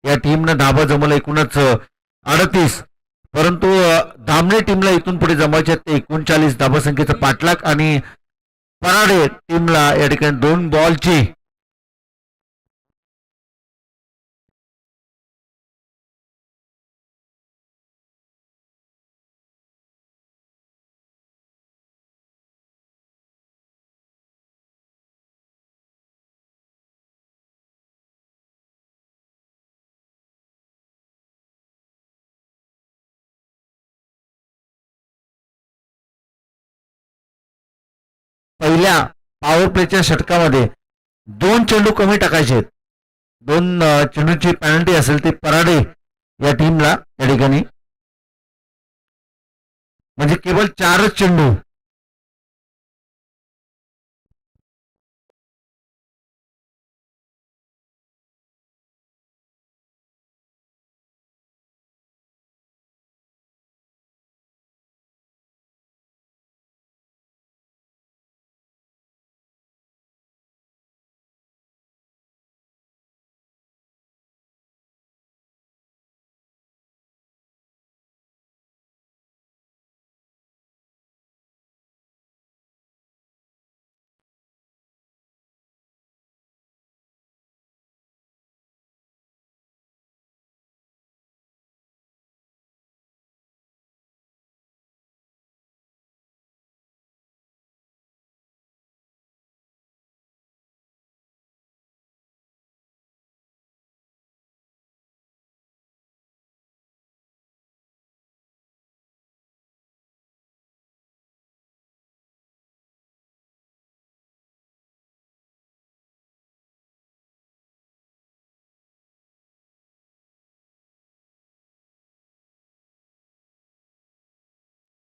या टीमनं धाबा जमवला एकूणच 38. परंतु धामणे टीमला इथून पुढे जमायचे 39 धाबासंख्येचा पाठलाग आणि पराडे टीमला या ठिकाणी 2 बॉलची पहिल्या पॉवर प्लेच्या षटकामध्ये 2 चेंडू कमी टाकायचे आहेत. 2 चेंडूची पेनल्टी असेल ती पराडे या टीमला या ठिकाणी म्हणजे केवळ 4च चेंडू.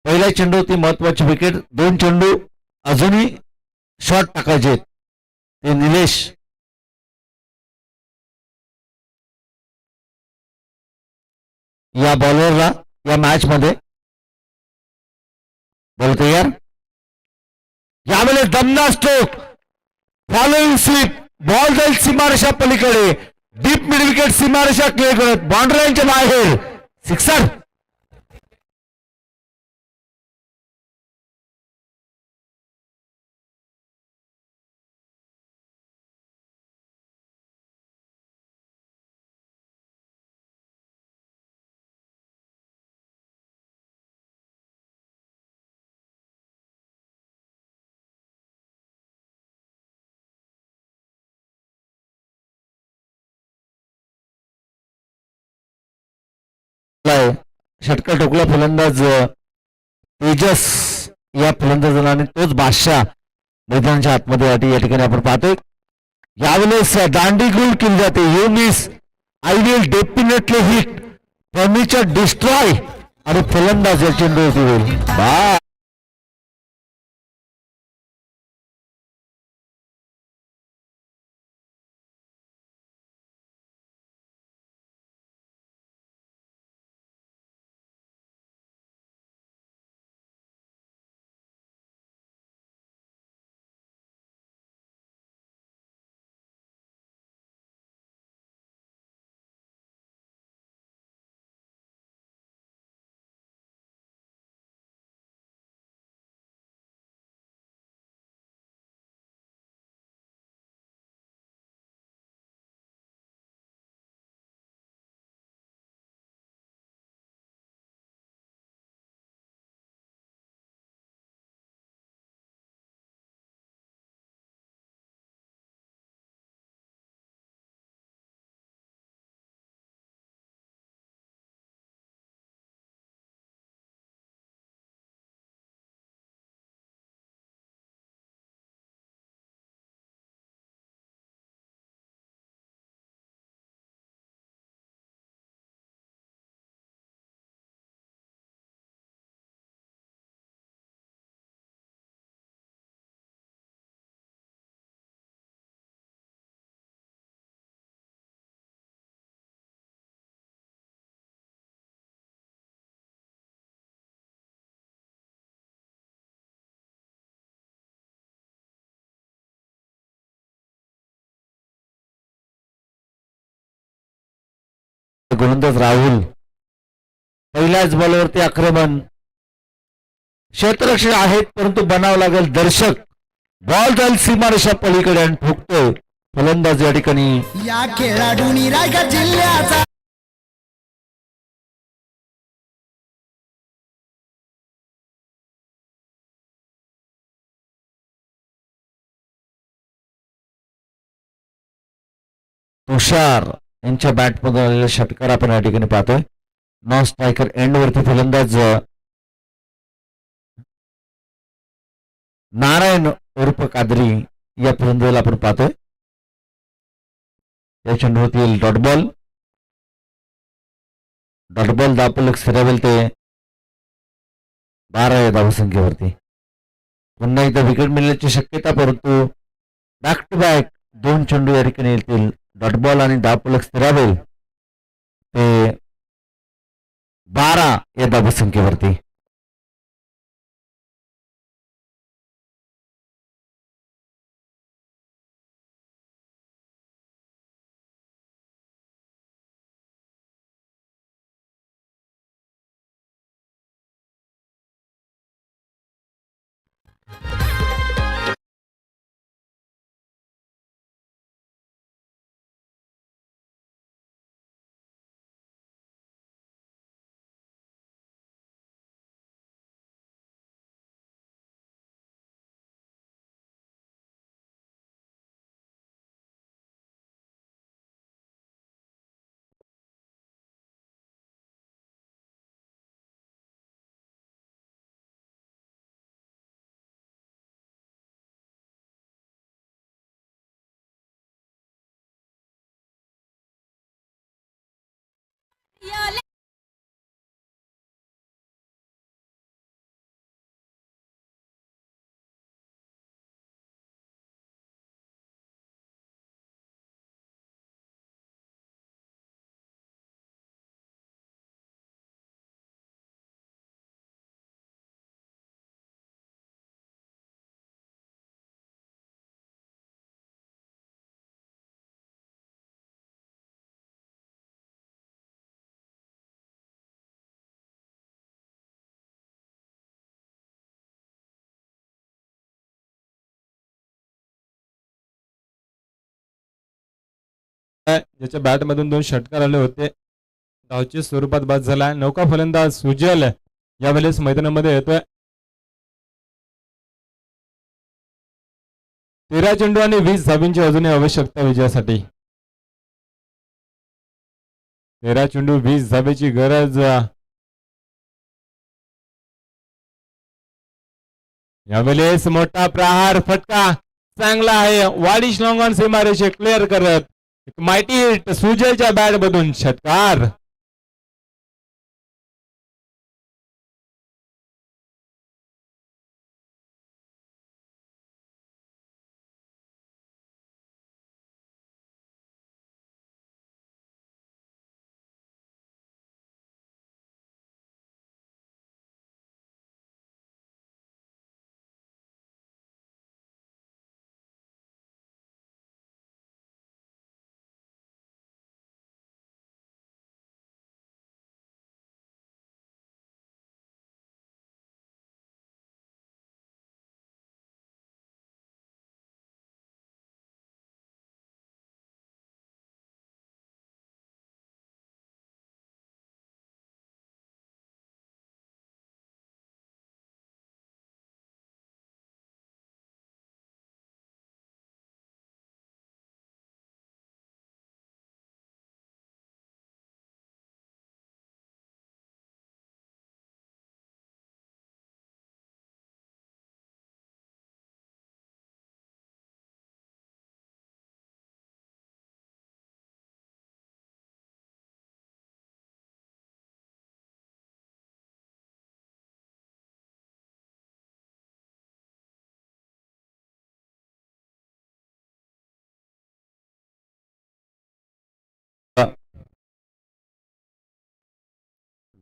पहिला चेंडू ती महत्वाची विकेट. 2 चेंडू अजूनही शॉट टाकायचे ते निलेश या बॉलरला या मॅच मध्ये बॉल तयार. यावेळेस दमदार स्ट्रोक फॉलोइंग स्वीप बॉल जाईल सीमारेषा पलीकडे डीप मिड विकेट सीमारेषा क्लिअर करत बाउंड्री लाईनच्या बाहेर सिक्सर. षटकार ठोकला फलंदाज तेजस या फलंदाजाला आणि तोच बादशाह मैदानाच्या आतमध्ये या ठिकाणी आपण पाहतोय. यावेळेस दांडी गोल केली जाते. You miss I will definitely hit furniture destroy आणि फलंदाज या चेंडू होईल बा गोलंदाज राहुल पहिल्याच बॉलवरती आक्रमण. क्षेत्ररक्षक आहेत परंतु बनावं लागेल दर्शक. बॉल जाईल सीमारेषा पलीकडे आणि ठोकतोय फलंदाज या ठिकाणी. या खेळाडूंनी रायगड जिल्ह्याचा तुषार यांच्या बॅटमधून आलेला षटकार आपण या ठिकाणी पाहतोय. नॉन स्ट्रायकर एंड वरती फलंदाज नारायण उर्फ कादरी या फलंदाजाला आपण पाहतोय. या चेंडूवरती डॉट बॉल दापलक फिरवेल ते 12 या धावसंख्येवरती. पुन्हा एकदा विकेट मिळण्याची शक्यता परंतु बॅक टू बॅक 2 चेंडू या ठिकाणी येतील. डॉट बॉल आणि दापलक फिरावेल ते 12 या धावसंख्येवरती. ज्याच्या बॅट मधून 2 षटकार आले होते. धावच्या स्वरूपात बाद झाला. नौका फलंदाज सुजल यावेळेस मैदानामध्ये येतोय. 13 चेंडू आणि 20 धाबींची अजूनही आवश्यकता विजयासाठी. 13 चेंडू 20 धाबीची गरज. यावेळेस मोठा प्रहार फटका चांगला आहे. वाडिश लॉंगॉन सीमारेषे क्लिअर करत माहिती हिट सुजयच्या बॅट मधून षटकार.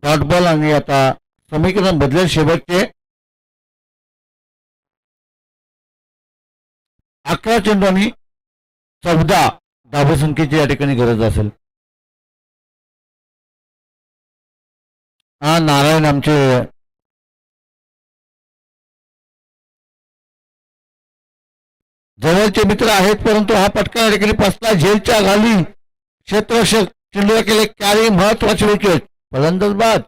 डॉट बॉल आणि आता समीकरण बदलेल. शेवटचे 11 चेंडू आणि 14 धावसंख्येची या ठिकाणी गरज असेल. हा नारायण आमचे जवळचे मित्र आहेत, परंतु हा पटका या ठिकाणी फसला झेलच्या घाली. क्षेत्ररक्षक चेंडूला केले कॅरी, महत्वाची विकेट. फलंदाज बाद.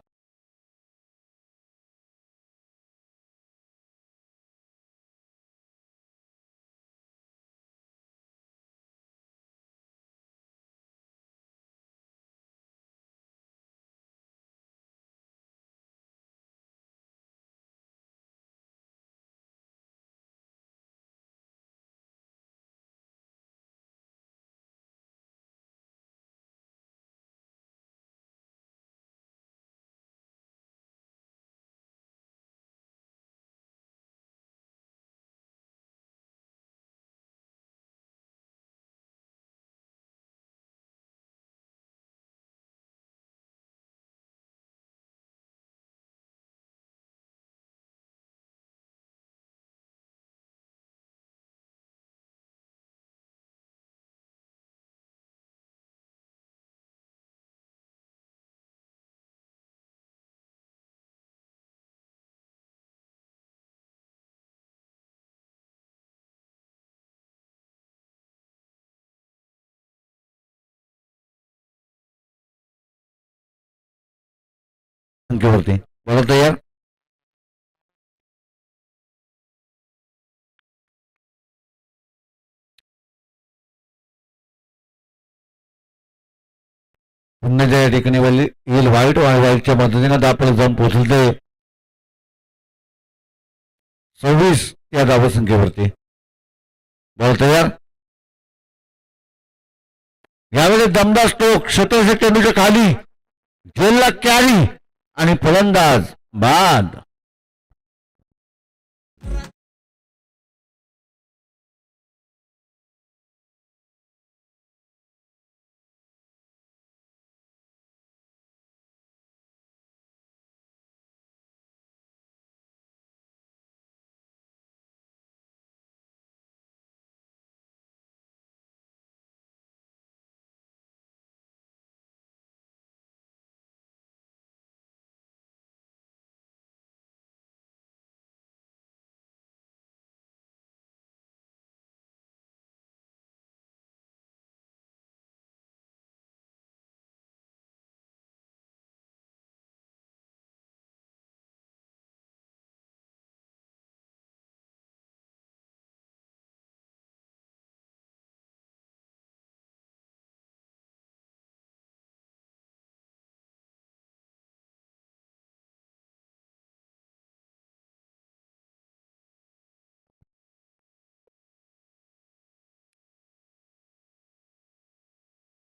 संख्येवरती बरोबर तयार. पुन्हा ज्या ठिकाणी येईल वाईट वाईटच्या मदतीने आपल्याला जाऊन पोहोचले 26 या धावसंख्येवरती बरोबर तयार. यावेळी दमदार स्ट्रोक, क्षेत्ररक्षक चेंडूच्या खाली, झेलला कॅरी आणि फलंदाज बाद.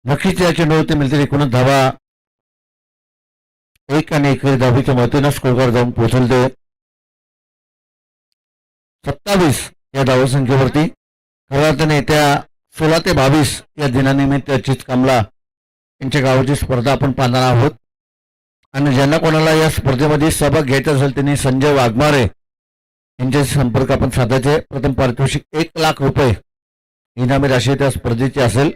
नक्कीच या चेंडूवरती मिळतील एकूणच धावा 1 आणि 1 धावीच्या मदतीनं स्कोरवर जाऊन पोहोचले 27 या धावसंख्येवरती. खऱ्या अर्थाने येत्या 16 ते 22 या दिनानिमित्त चित कामला यांच्या गावाची स्पर्धा आपण पाहणार आहोत. आणि ज्यांना कोणाला या स्पर्धेमध्ये सहभाग घ्यायचा असेल त्यांनी संजय वाघमारे यांच्याशी संपर्क आपण साधायचे. प्रथम पारितोषिक 1,00,000 रुपये इनामी राशी त्या स्पर्धेची असेल.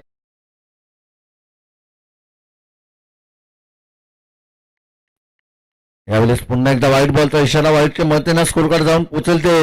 यावेळेस पुन्हा एकदा वाईट बॉलचा इशारा, वाईटच्या मदतीनं स्कोर कार्ड जाऊन पोचलते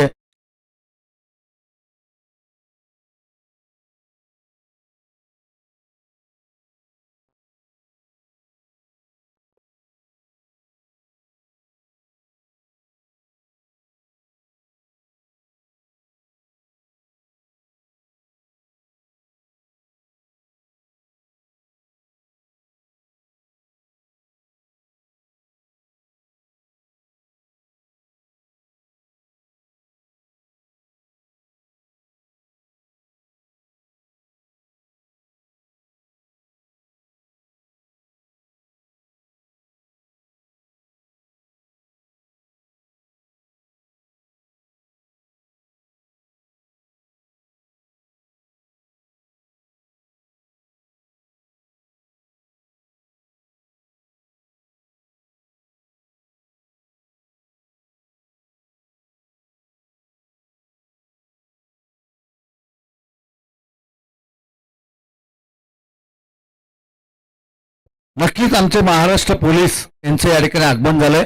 नक्कीच आमचे महाराष्ट्र पोलीस यांचे या ठिकाणी आगमन झालंय.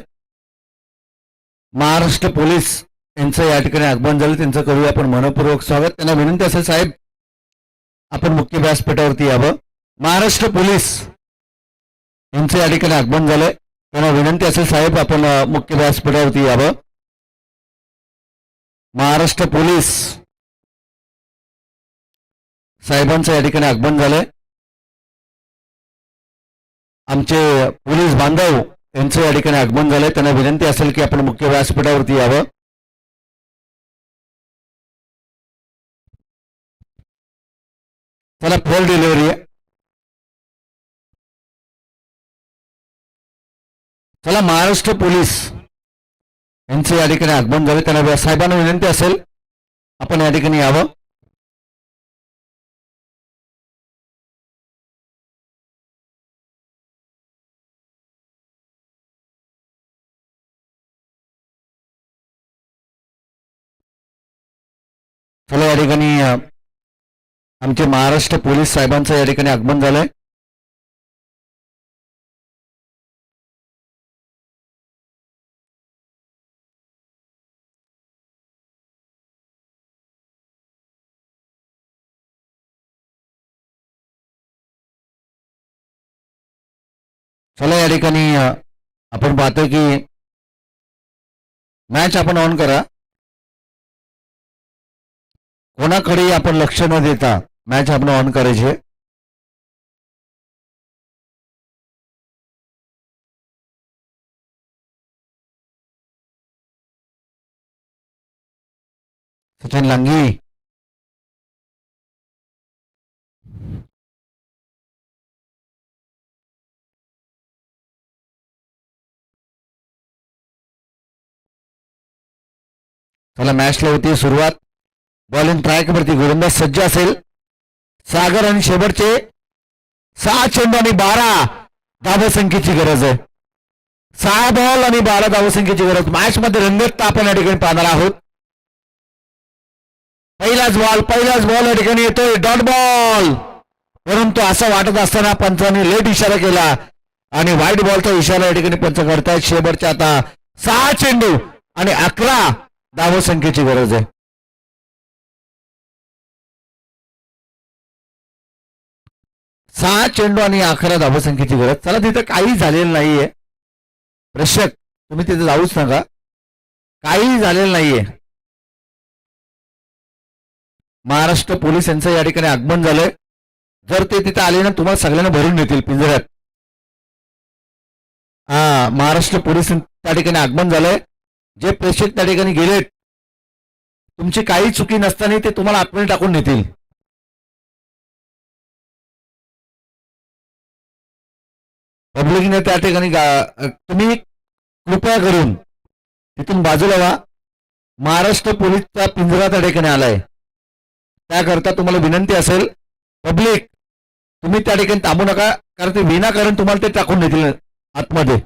महाराष्ट्र पोलीस यांचं या ठिकाणी आगमन झालं, त्यांचं करूया आपण मनपूर्वक स्वागत. त्यांना विनंती असेल साहेब आपण मुख्य व्यासपीठावरती यावं. महाराष्ट्र पोलीस यांचं या ठिकाणी आगमन झालंय, त्यांना विनंती असेल साहेब आपण मुख्य व्यासपीठावरती यावं. महाराष्ट्र पोलीस साहेबांचं या ठिकाणी आगमन झालंय. आमचे पोलीस बांधव यांचं या ठिकाणी आगमन झालंय, त्यांना विनंती असेल की आपण मुख्य व्यासपीठावरती यावं. चला फोर डिलिव्हरी आहे. चला महाराष्ट्र पोलीस यांचं या ठिकाणी आगमन झालं, त्यांना साहेबांना विनंती असेल आपण या ठिकाणी यावं. चला या ठिकाणी आमचे महाराष्ट्र पोलीस साहेबांचं या ठिकाणी आगमन झालंय. चला या ठिकाणी आपण पाहतोय की मॅच आपण ऑन करा. कोणाकडे आपण लक्ष न देता मॅच आपण ऑन करायची. सचिन लांगी चला मॅचला होती सुरुवात. बॉलिंग ट्रॅक वरती गोलंदाज सज्ज असेल. सागर आणि शेवटचे 6 चेंडू आणि 12 धावसंख्येची गरज आहे. 6 बॉल आणि 12 धावसंख्येची गरज. मॅच मध्ये रंगत आपण या ठिकाणी पाहणार आहोत. पहिलाच बॉल या ठिकाणी येतोय डॉट बॉल, परंतु असं वाटत असताना पंचांनी लेट इशारा केला आणि व्हाईट बॉलचा इशारा या ठिकाणी पंच करतायत. शेवटच्या आता 6 चेंडू आणि 11 धावसंख्येची गरज आहे. 6 चेंडू आणि 11 धावसंख्येची गरज. चला तिथं काही झालेलं नाहीये प्रेक्षक, तुम्ही तिथे जाऊच नका, काही झालेलं नाहीये. महाराष्ट्र पोलीस यांचं या ठिकाणी आगमन झालंय. जर ते तिथे आले ना तुम्हाला सगळ्यांना भरून देतील पिंजऱ्यात. महाराष्ट्र पोलीस त्या ठिकाणी आगमन झालंय. जे प्रेक्षक त्या ठिकाणी गेलेत तुमची काही चुकी नसताना ते तुम्हाला आतमध्ये टाकून नेतील. पब्लिकने त्या ठिकाणी तुम्ही कृपया करून तिथून बाजूला व्हा. महाराष्ट्र पोलीसचा पिंजरा त्या ठिकाणी आलाय, त्याकरता तुम्हाला विनंती असेल पब्लिक तुम्ही त्या ठिकाणी थांबू नका, कारण ते विनाकारण तुम्हाला ते टाकून देतील आतमध्ये.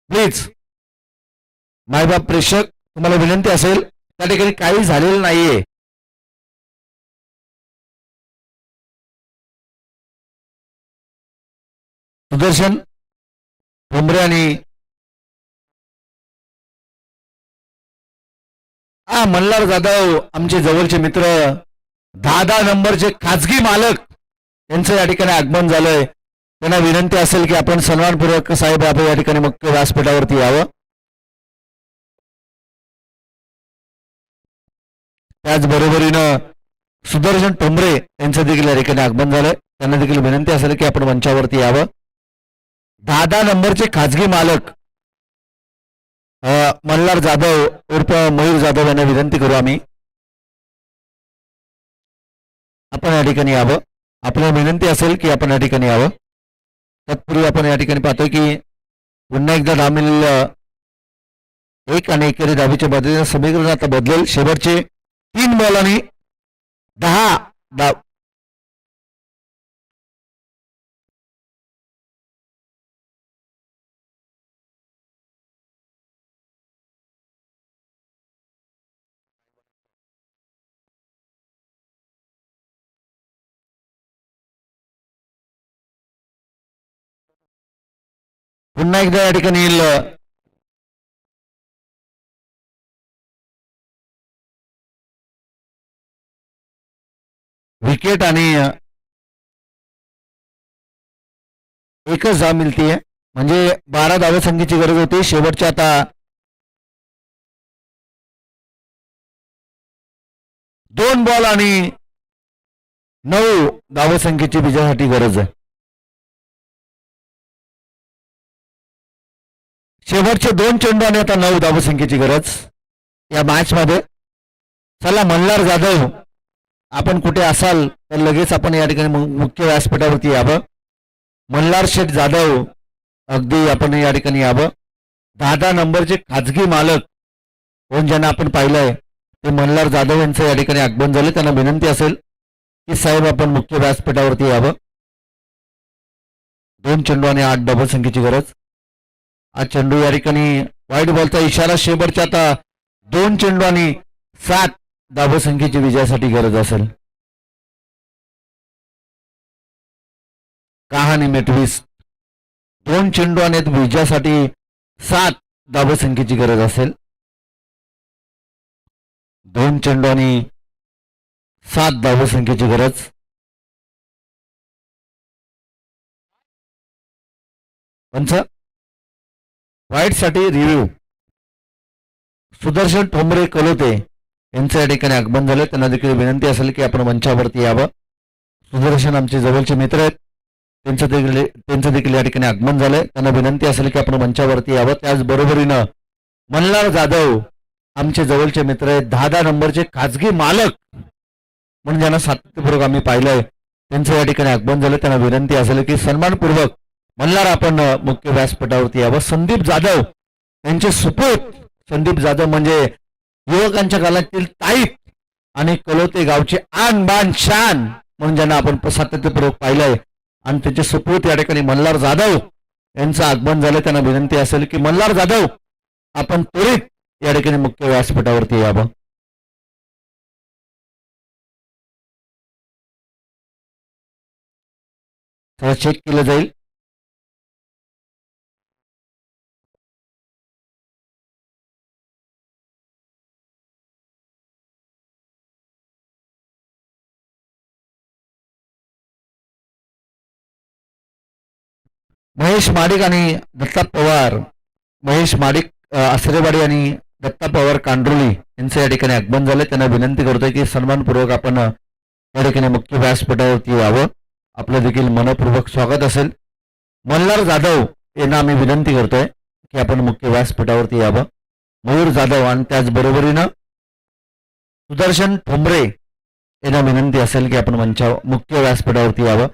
प्लीज मायबाप प्रेक्षक तुम्हाला विनंती असेल, त्या ठिकाणी काही झालेलं नाहीये. सुदर्शन ठोंबरे आणि मल्हार जाधव आमचे जवळचे मित्र 10 नंबरचे खाजगी मालक यांचं या ठिकाणी आगमन झालंय. त्यांना विनंती असेल की आपण सन्मानपूर्वक साहेब आपण या ठिकाणी मुख्य व्यासपीठावरती यावं. त्याचबरोबरीनं सुदर्शन ठोंबरे यांचं देखील या ठिकाणी आगमन झालंय. त्यांना देखील विनंती असेल की आपण मंचावरती यावं. 10 नंबरचे खाजगी मालक मल्हार जाधव उर्फ मयूर जाधव यांना विनंती करू आम्ही आपण या ठिकाणी यावं. आपल्याला विनंती असेल की आपण या ठिकाणी यावं. तत्पूर्वी आपण या ठिकाणी पाहतोय की पुन्हा एकदा धावलेल 1 आणि 1 धावेच्या पद्धतीने समीकरण आता बदलेल. शेवटचे 3 बॉल आणि 10 धाव. पुन्हा एकदा या ठिकाणी विकेट आणि एकच धाव मिळतीये, म्हणजे 12 धावसंख्येची गरज होती. शेवटच्या आता 2 बॉल आणि 9 धावसंख्येची विजयासाठी गरज आहे. शेवटचे 2 चेंडू आणि आता 9 धावसंख्येची गरज या मॅच मध्ये. चला मल्हार जाधव, आपण कुठे असाल तर लगेच आपण या ठिकाणी मुख्य व्यासपीठावरती यावं. मल्हार शेठ जाधव, अगदी आपण या ठिकाणी यावं. 10 नंबरचे खाजगी मालक कोण ज्यांना आपण पाहिलंय ते मल्हार जाधव यांचं या ठिकाणी आगमन झाले. त्यांना विनंती असेल की साहेब आपण मुख्य व्यासपीठावरती यावं. 2 चेंडू आणि 8 धावसंख्येची गरज. हा चेंडू या ठिकाणी वाईट बॉलचा इशारा. शेवटच्या आता 2 चेंडू आणि 7 धावसंख्येची विजयासाठी गरज असेल. कहाणी मेटवीस 2 चेंडू आणि विजयासाठी 7 धावसंख्येची गरज असेल. 2 चेंडू आणि 7 धावसंख्येची गरज. पंच वाईट साठी रिव्ह्यू. सुदर्शन ठोंबरे कलोते यांचं या ठिकाणी आगमन झालं. त्यांना देखील विनंती असेल की आपण मंचावरती यावं. सुदर्शन आमचे जवळचे मित्र आहेत, त्यांचं देखील या ठिकाणी आगमन झालंय. त्यांना विनंती असेल की आपण मंचावरती यावं. त्याचबरोबरीनं मल्हार जाधव आमचे जवळचे मित्र आहेत, 10 नंबरचे खाजगी मालक म्हणून ज्यांना सातत्यपूर्वक आम्ही पाहिलंय त्यांचं या ठिकाणी आगमन झालं. त्यांना विनंती असेल की सन्मानपूर्वक मल्हार आपण मुख्य व्यासपीठावरती यावं. संदीप जाधव यांचे सुपूत, संदीप जाधव म्हणजे युवकांच्या काळातील ताईत आणि कलोते गावचे आन बान शान म्हणून ज्यांना आपण सातत्यपूर्वक पाहिलंय, आणि त्याचे सुपूत या ठिकाणी मल्हार जाधव यांचं आगमन झालं. त्यांना विनंती असेल की मल्हार जाधव आपण त्वरित या ठिकाणी मुख्य व्यासपीठावरती यावं. चला चेक केलं जाईल. महेश माडिक आणि दत्ता पवार, महेश माडिक आसरेवाडी आणि दत्ता पवार कांड्रोली यांचं या ठिकाणी आगमन झालं. त्यांना विनंती करतोय की सन्मानपूर्वक आपण या ठिकाणी मुख्य व्यासपीठावरती यावं. आपलं देखील मनपूर्वक स्वागत असेल. मल्हार जाधव यांना आम्ही विनंती करतोय की आपण मुख्य व्यासपीठावरती यावं. मयूर जाधव आणि त्याचबरोबरीनं सुदर्शन ठोंबरे यांना विनंती असेल की आपण मुख्य व्यासपीठावरती यावं.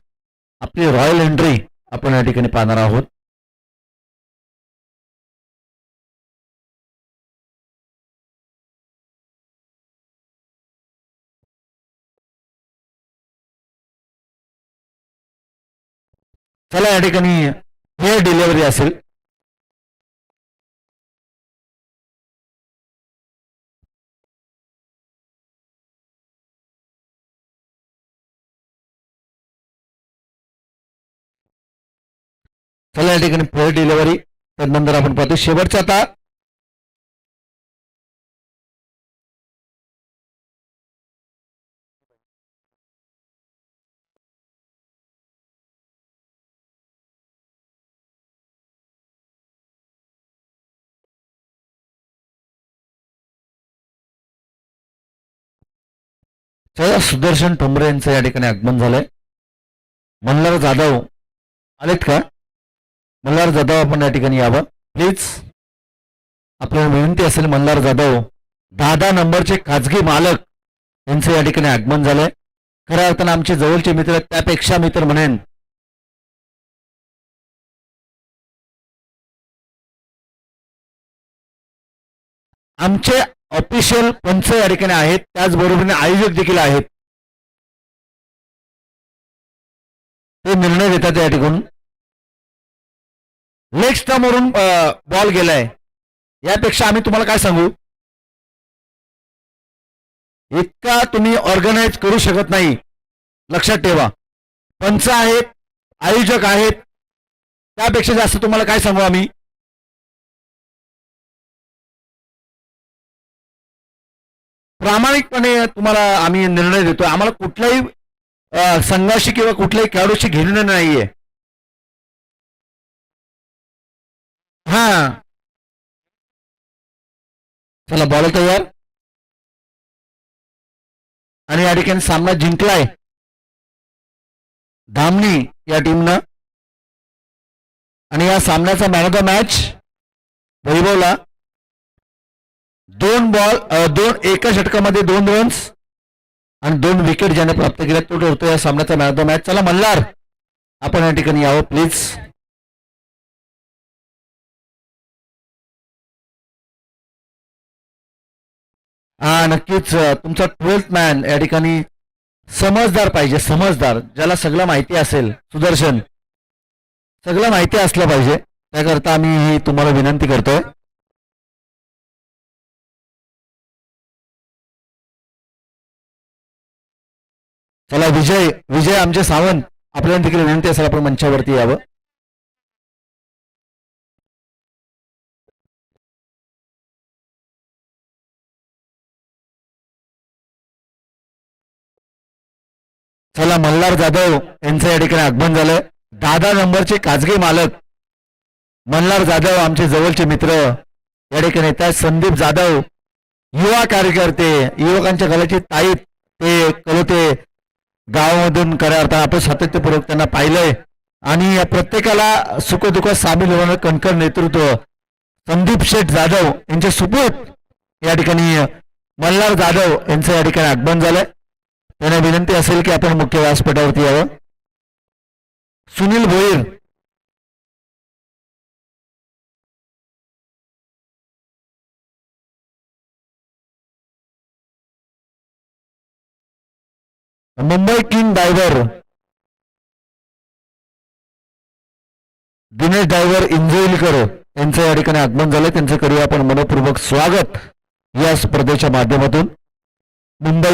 आपली रॉयल एंट्री आपण या ठिकाणी पाहणार आहोत. चला या ठिकाणी हेअर डिलिव्हरी असेल. चला या ठिकाणी फेअर डिलिव्हरी. त्यानंतर आपण पाहतो शेवटचा आता सुदर्शन ठोंबरे यांचं या ठिकाणी आगमन झालंय. मल्हार जाधव आलेत का? मल्हार जाधव आपण या ठिकाणी यावं प्लीज. आपल्याला विनंती असेल. मल्हार जाधव 10 नंबरचे खाजगी मालक यांचं या ठिकाणी आगमन झालंय. खऱ्या अर्थानं आमचे जवळचे मित्र, त्यापेक्षा मित्र म्हणेन. आमचे ऑफिशियल पंच या ठिकाणी आहेत, त्याचबरोबरीने आयोजक देखील आहेत. ते निर्णय देतात या ठिकाणी. लेग स्टंपवरून बॉल गेलाय, यापेक्षा आम्ही तुम्हाला काय सांगू, इतका तुम्ही ऑर्गनाइज करू शकत नाही. लक्षात ठेवा. पंच आहेत, आयोजक आहेत, त्यापेक्षा जास्त तुम्हाला काय सांगू आम्ही? प्रामाणिकपणे तुम्हाला आम्ही निर्णय देतोय. आम्हाला कुठल्याही संघाशी किंवा कुठल्याही खेळाडूशी घेणं नाहीये. हा, चला बॉल तयार. आणि या ठिकाणी सामना जिंकलाय धामणी या टीमनं. आणि या सामन्याचा मॅन ऑफ द मॅच वैभवला 2 एका षटकामध्ये 2 रन्स आणि 2 विकेट ज्याने प्राप्त केल्या तो ठरतो या सामन्याचा मॅन ऑफ द मॅच. चला मल्हार, आपण या ठिकाणी यावं प्लीज. हा, नक्कीच तुमचा 12th मॅन या ठिकाणी समजदार पाहिजे, समजदार, ज्याला सगळं माहिती असेल. सुदर्शन, सगळं माहिती असलं पाहिजे, त्याकरता आम्ही ही तुम्हाला विनंती करतोय. चला विजय, विजय आमचे सावंत, आपल्याला देखील विनंती असेल आपण मंचावरती यावं. चला मल्हार जाधव यांचं या ठिकाणी आगमन झालंय. 10 नंबरचे खाजगी मालक मल्हार जाधव, आमचे जवळचे मित्र या ठिकाणी येत आहेत. संदीप जाधव, युवा कार्यकर्ते, युवकांच्या गळ्याची ताईत ते कलोते गावामधून खऱ्या अर्थानं आपण सातत्यपूर्वक त्यांना पाहिलंय. आणि या प्रत्येकाला सुखदुःखात सामील होणारं कणखर नेतृत्व संदीप शेठ जाधव यांचे सुपूत या ठिकाणी मल्हार जाधव यांचं या ठिकाणी आगमन झालंय. त्यांना विनंती असेल की आपण मुख्य व्यासपीठावरती यावं. Sunil Bhoir, Mumbai king diver Dinesh diver इंजोईलकर यांचं या ठिकाणी आगमन झालंय. त्यांचं करूया आपण मनपूर्वक स्वागत या स्पर्धेच्या माध्यमातून. मुंबई